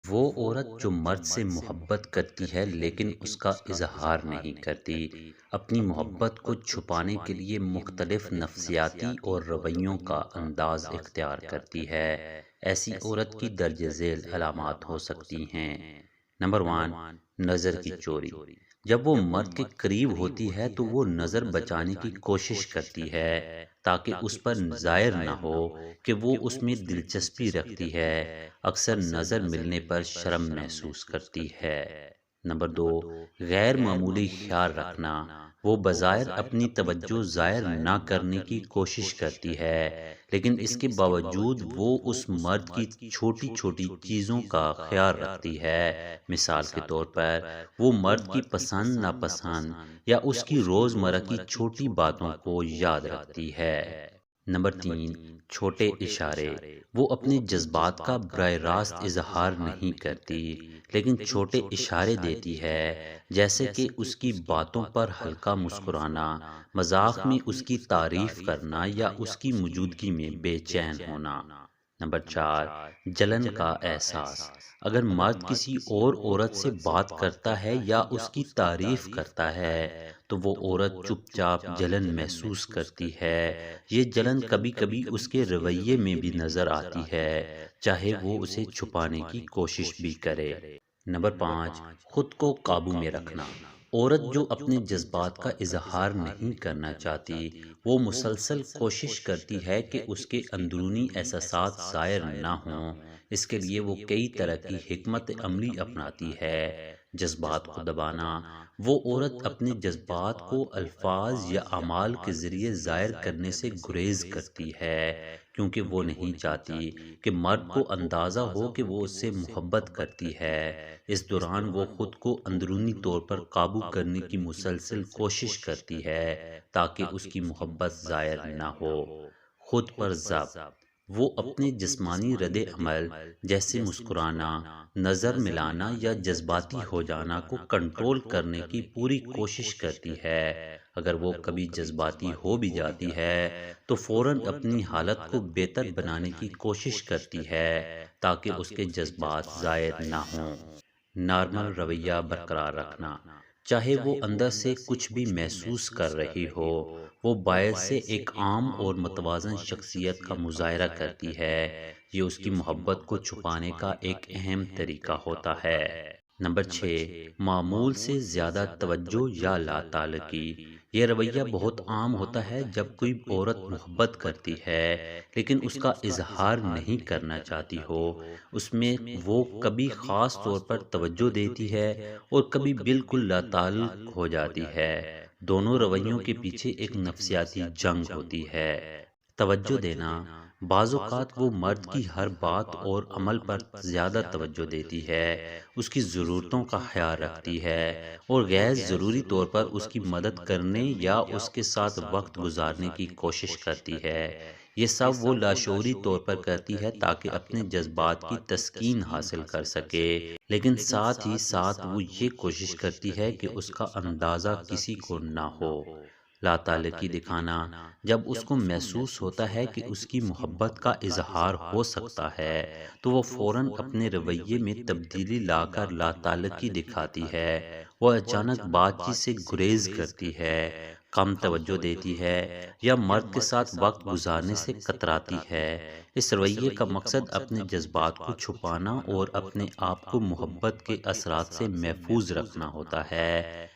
وہ عورت جو مرد سے محبت کرتی ہے لیکن اس کا اظہار نہیں کرتی، اپنی محبت کو چھپانے کے لیے مختلف نفسیاتی اور رویوں کا انداز اختیار کرتی ہے، ایسی عورت کی درج ذیل علامات ہو سکتی ہیں۔ نمبر 1، نظر کی چوری۔ جب وہ مرد کے قریب ہوتی ہے تو وہ نظر بچانے کی کوشش کرتی ہے تاکہ اس پر ظاہر نہ ہو کہ وہ اس میں دلچسپی رکھتی ہے۔ اکثر نظر ملنے پر شرم محسوس کرتی ہے۔ نمبر 2، غیر معمولی خیال رکھنا۔ وہ بظاہر اپنی توجہ ظاہر نہ کرنے کی کوشش کرتی ہے، لیکن اس کے باوجود وہ اس مرد کی چھوٹی چھوٹی چیزوں کا خیال رکھتی ہے۔ مثال کے طور پر وہ مرد کی پسند ناپسند یا اس کی روزمرہ کی چھوٹی باتوں کو یاد رکھتی ہے۔ نمبر 3، چھوٹے اشارے۔ وہ اپنے جذبات کا براہ راست اظہار نہیں کرتی، لیکن چھوٹے اشارے دیتی ہے، جیسے کہ اس کی باتوں پر ہلکا مسکرانا، مذاق میں اس کی تعریف کرنا یا اس کی موجودگی میں بے چین ہونا۔ نمبر 4، جلن کا احساس۔ اگر مرد کسی اور عورت سے بات کرتا ہے یا اس کی تعریف کرتا ہے تو وہ عورت چپ چاپ جلن محسوس کرتی ہے۔ یہ جلن کبھی کبھی اس کے رویے میں بھی نظر آتی ہے، چاہے وہ اسے چھپانے کی کوشش بھی کرے۔ نمبر 5، خود کو قابو میں رکھنا۔ عورت جو اپنے جذبات کا اظہار نہیں کرنا چاہتی، وہ مسلسل کوشش کرتی ہے کہ اس کے اندرونی احساسات ظاہر نہ ہوں۔ اس کے لیے وہ کئی طرح کی حکمت عملی اپناتی ہے۔ جذبات کو دبانا۔ وہ عورت اپنے جذبات کو الفاظ یا اعمال کے ذریعے ظاہر کرنے سے گریز کرتی ہے، کیونکہ وہ نہیں چاہتی کہ مرد کو اندازہ ہو کہ وہ اس سے محبت کرتی ہے۔ اس دوران وہ خود کو اندرونی طور پر قابو کرنے کی مسلسل کوشش کرتی ہے تاکہ اس کی محبت ظاہر نہ ہو۔ خود پر ضبط۔ وہ اپنے جسمانی رد عمل جیسے مسکرانا، نظر ملانا یا جذباتی ہو جانا کو کنٹرول کرنے کی پوری کوشش کرتی ہے۔ اگر وہ کبھی جذباتی ہو بھی جاتی ہے تو فوراً اپنی حالت کو بہتر بنانے کی کوشش کرتی ہے تاکہ اس کے جذبات ظاہر نہ ہوں۔ نارمل رویہ برقرار رکھنا۔ چاہے وہ اندر سے کچھ بھی محسوس کر رہی ہو، وہ باہر سے ایک عام اور متوازن شخصیت کا مظاہرہ کرتی ہے۔ یہ اس کی محبت کو چھپانے کا ایک اہم طریقہ ہوتا ہے۔ نمبر 6، معمول سے زیادہ توجہ یا لا تعلقی۔ یہ رویہ بہت عام ہوتا ہے جب کوئی عورت محبت کرتی ہے لیکن اس کا اظہار نہیں کرنا چاہتی ہو۔ اس میں وہ کبھی خاص طور پر توجہ دیتی ہے اور کبھی بالکل لا تعلق ہو جاتی ہے۔ دونوں رویوں کے پیچھے ایک نفسیاتی جنگ ہوتی ہے۔ توجہ دینا۔ بعض اوقات وہ مرد کی ہر بات اور عمل پر زیادہ توجہ دیتی ہے، اس کی ضرورتوں کا خیال رکھتی ہے اور غیر ضروری طور پر اس کی مدد کرنے یا اس کے ساتھ وقت گزارنے کی کوشش کرتی ہے۔ یہ سب وہ لاشعوری طور پر کرتی ہے تاکہ اپنے جذبات کی تسکین حاصل کر سکے، لیکن ساتھ ہی ساتھ وہ یہ کوشش کرتی ہے کہ اس کا اندازہ کسی کو نہ ہو۔ لا تعلقی دکھانا۔ جب اس کو محسوس ہوتا ہے کہ اس کی محبت کا اظہار ہو سکتا ہے تو وہ فوراً اپنے رویے میں تبدیلی لا کر لا تعلقی دکھاتی ہے۔ وہ اچانک بات چیت سے گریز کرتی ہے، کم توجہ دیتی ہے یا مرد کے ساتھ وقت گزارنے سے کتراتی ہے۔ اس رویے کا مقصد اپنے جذبات کو چھپانا اور اپنے آپ کو محبت کے اثرات سے محفوظ رکھنا ہوتا ہے۔